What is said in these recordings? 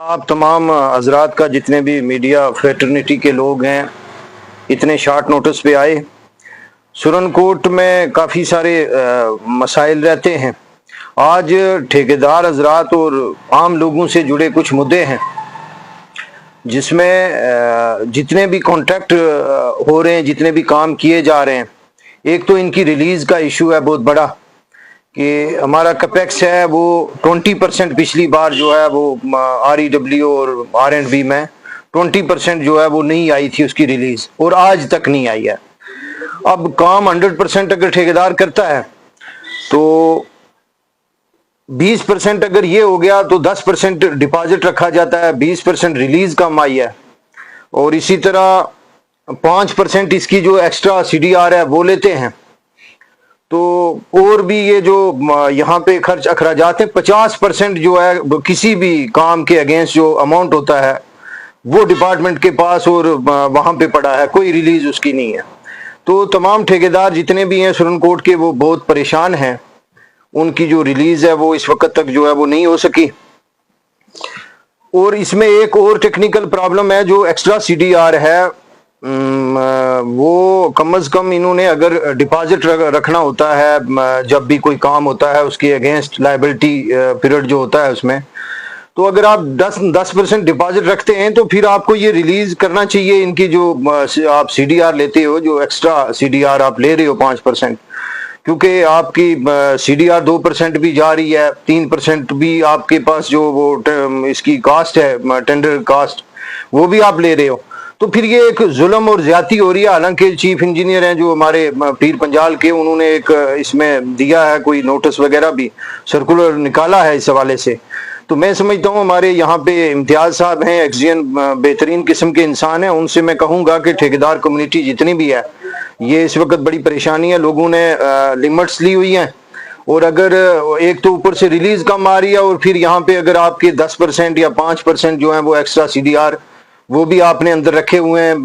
आप तमाम हजरात का जितने भी मीडिया फ्रेटर्निटी के लोग हैं इतने शार्ट नोटिस पे आए। सुरनकोट में काफ़ी सारे मसाइल रहते हैं। आज ठेकेदार हजरात और आम लोगों से जुड़े कुछ मुद्दे हैं जिसमें जितने भी कॉन्ट्रैक्ट हो रहे हैं, जितने भी काम किए जा रहे हैं, एक तो इनकी रिलीज़ का इशू है बहुत बड़ा कि हमारा कैपेक्स है वो 20% पिछली बार जो है वो REW और R&B में 20% जो है वो नहीं आई थी उसकी रिलीज, और आज तक नहीं आई है। अब काम 100% अगर ठेकेदार करता है तो 20% अगर ये हो गया तो 10% डिपॉजिट रखा जाता है, 20% रिलीज कम आई है, और इसी तरह 5% इसकी जो एक्स्ट्रा CDR है वो लेते हैं। तो और भी ये जो यहाँ पे खर्च अखराजात हैं, 50% जो है किसी भी काम के अगेंस्ट जो अमाउंट होता है वो डिपार्टमेंट के पास और वहाँ पे पड़ा है, कोई रिलीज उसकी नहीं है। तो तमाम ठेकेदार जितने भी हैं सुरनकोट के वो बहुत परेशान हैं, उनकी जो रिलीज है वो इस वक्त तक जो है वो नहीं हो सकी। और इसमें एक और टेक्निकल प्रॉब्लम है, जो एक्स्ट्रा CDR है वो कम अज कम इन्होंने अगर डिपॉजिट रखना होता है जब भी कोई काम होता है उसके अगेंस्ट लायबिलिटी पीरियड जो होता है उसमें, तो अगर आप 10% डिपॉजिट रखते हैं तो फिर आपको ये रिलीज करना चाहिए इनकी जो आप CDR लेते हो, जो एक्स्ट्रा CDR आप ले रहे हो 5%, क्योंकि आपकी CDR 2% भी जा रही है, 3% भी आपके पास जो वो इसकी कास्ट है, टेंडर कास्ट, वो भी आप ले रहे हो। तो फिर ये एक जुल्म और ज्यादती हो रही है। हालांकि चीफ इंजीनियर हैं जो हमारे पीर पंजाल के, उन्होंने एक इसमें दिया है कोई नोटिस वगैरह भी सर्कुलर निकाला है इस हवाले से। तो मैं समझता हूँ हमारे यहाँ पे इम्तियाज साहब हैं, एक्सजीएन बेहतरीन किस्म के इंसान हैं, उनसे मैं कहूँगा कि ठेकेदार कम्युनिटी जितनी भी है ये इस वक्त बड़ी परेशानी है, लोगों ने लिमिट्स ली हुई हैं, और अगर एक तो ऊपर से रिलीज कम आ रही है और फिर यहाँ पे अगर आपके 10% या 5% जो है वो एक्स्ट्रा CDR वो भी आपने अंदर रखे हुए हैं,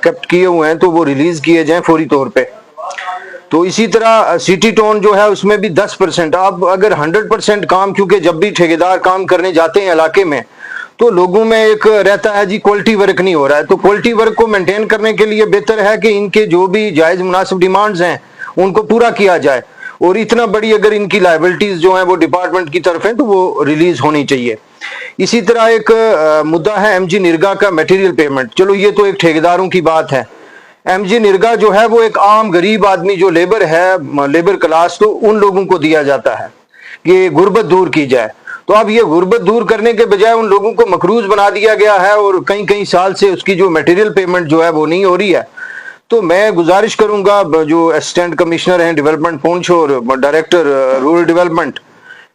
कैप्ट किए हुए हैं, तो वो रिलीज किए जाएं फौरी तौर पे। तो इसी तरह सिटी टाउन जो है उसमें भी 10%। आप अगर 100% काम, क्योंकि जब भी ठेकेदार काम करने जाते हैं इलाके में तो लोगों में एक रहता है जी क्वालिटी वर्क नहीं हो रहा है, तो क्वालिटी वर्क को मेंटेन करने के लिए बेहतर है कि इनके जो भी जायज मुनासिब डिमांड्स हैं उनको पूरा किया जाए, और इतना बड़ी अगर इनकी लायबिलिटीज जो हैं वो डिपार्टमेंट की तरफ है तो वो रिलीज होनी चाहिए। इसी तरह एक मुद्दा है MG निरगा का मटेरियल पेमेंट। चलो ये तो एक ठेकेदारों की बात है, MG निरगा जो है वो एक आम गरीब आदमी जो लेबर है, लेबर क्लास, तो उन लोगों को दिया जाता है कि गुर्बत दूर की जाए। तो अब ये गुर्बत दूर करने के बजाय उन लोगों को मकरूज बना दिया गया है, और कई कई साल से उसकी जो मटेरियल पेमेंट जो है वो नहीं हो रही है। तो मैं गुजारिश करूंगा जो असिस्टेंट कमिश्नर हैं डेवलपमेंट पुंछ और डायरेक्टर रूरल डेवलपमेंट,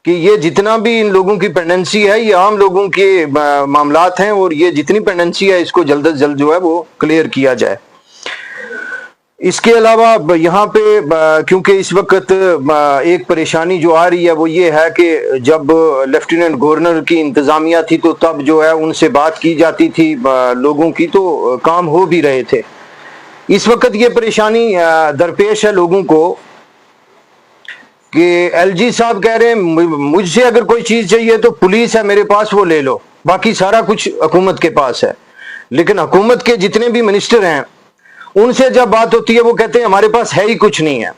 कि ये जितना भी इन लोगों की पेंडेंसी है ये आम लोगों के मामलात हैं, और ये जितनी पेंडेंसी है इसको जल्द से जल्द जो है वो क्लियर किया जाए। इसके अलावा यहाँ पे क्योंकि इस वक्त एक परेशानी जो आ रही है वो ये है कि जब लेफ्टिनेंट गवर्नर की इंतजामिया थी तो तब जो है उनसे बात की जाती थी लोगों की, तो काम हो भी रहे थे। इस वक्त ये परेशानी दरपेश है लोगों को कि LG साहब कह रहे हैं मुझसे अगर कोई चीज चाहिए तो पुलिस है मेरे पास, वो ले लो, बाकी सारा कुछ हुकूमत के पास है। लेकिन हुकूमत के जितने भी मिनिस्टर हैं उनसे जब बात होती है वो कहते हैं हमारे पास है ही कुछ नहीं है,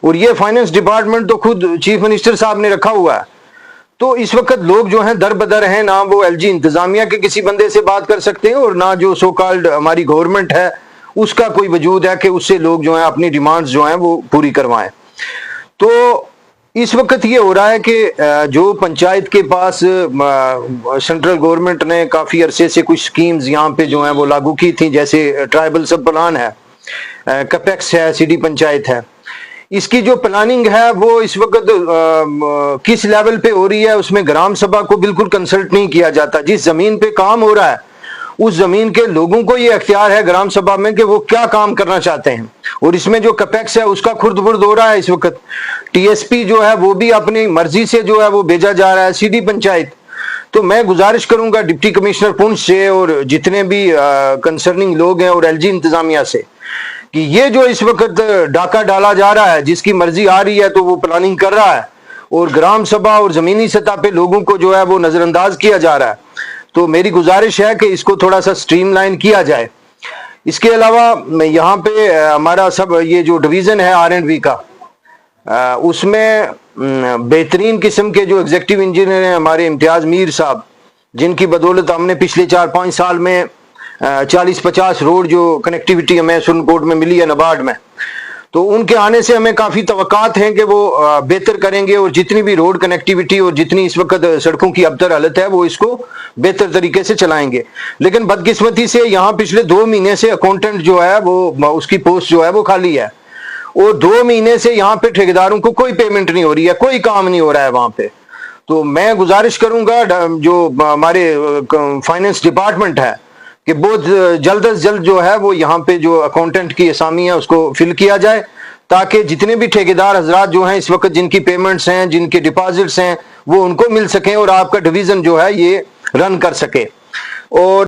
और ये फाइनेंस डिपार्टमेंट तो खुद चीफ मिनिस्टर साहब ने रखा हुआ है। तो इस वक्त लोग जो हैं दर बदर हैं, ना वो LG इंतजामिया के किसी बंदे से बात कर सकते हैं और ना जो सो कॉल्ड हमारी गवर्नमेंट है उसका कोई वजूद है कि उससे लोग जो हैं अपनी डिमांड्स जो हैं वो पूरी करवाएं। तो इस वक्त ये हो रहा है कि जो पंचायत के पास सेंट्रल गवर्नमेंट ने काफ़ी अरसे से कुछ स्कीम्स यहाँ पे जो हैं वो लागू की थी, जैसे ट्राइबल सब प्लान है, कैपेक्स है, सिटी पंचायत है, इसकी जो प्लानिंग है वो इस वक्त किस लेवल पे हो रही है उसमें ग्राम सभा को बिल्कुल कंसल्ट नहीं किया जाता। जिस जमीन पे काम हो रहा है उस जमीन के लोगों को ये अख्तियार है ग्राम सभा में कि वो क्या काम करना चाहते हैं, और इसमें जो कैपेक्स है उसका खुर्द बुर्द हो रहा है। इस वक्त TSP जो है वो भी अपनी मर्जी से जो है वो भेजा जा रहा है सिटी पंचायत। तो मैं गुजारिश करूंगा डिप्टी कमिश्नर पुंछ से और जितने भी कंसर्निंग लोग हैं और LG इंतजामिया से कि ये जो इस वक्त डाका डाला जा रहा है, जिसकी मर्जी आ रही है तो वो प्लानिंग कर रहा है, और ग्राम सभा और जमीनी सतह पे लोगों को जो है वो नजरअंदाज किया जा रहा है। تو میری گزارش ہے کہ اس کو تھوڑا سا سٹریم لائن کیا جائے. اس کے علاوہ یہاں پہ ہمارا سب یہ جو ڈویژن ہے R&V کا, اس میں بہترین قسم کے جو ایگزیکٹو انجینئر ہیں ہمارے امتیاز میر صاحب, جن کی بدولت ہم نے پچھلے 4-5 سال میں 40-50 روڈ جو کنیکٹیوٹی ہمیں سرنکوٹ میں ملی ہے نبارڈ میں, تو ان کے آنے سے ہمیں کافی توقعات ہیں کہ وہ بہتر کریں گے, اور جتنی بھی روڈ کنیکٹیوٹی اور جتنی اس وقت سڑکوں کی ابتر حالت ہے وہ اس کو بہتر طریقے سے چلائیں گے. لیکن بدقسمتی سے یہاں پچھلے 2 مہینے سے اکاؤنٹنٹ جو ہے وہ اس کی پوسٹ جو ہے وہ خالی ہے, اور 2 مہینے سے یہاں پہ ٹھیکیداروں کو کوئی پیمنٹ نہیں ہو رہی ہے, کوئی کام نہیں ہو رہا ہے وہاں پہ. تو میں گزارش کروں گا جو ہمارے فائننس ڈپارٹمنٹ ہے کہ بہت جلد از جلد جو ہے وہ یہاں پہ جو اکاؤنٹنٹ کی اسامی ہے اس کو فل کیا جائے, تاکہ جتنے بھی ٹھیکیدار حضرات جو ہیں اس وقت جن کی پیمنٹس ہیں, جن کے ڈپازٹس ہیں, وہ ان کو مل سکیں اور آپ کا ڈویژن جو ہے یہ رن کر سکے. اور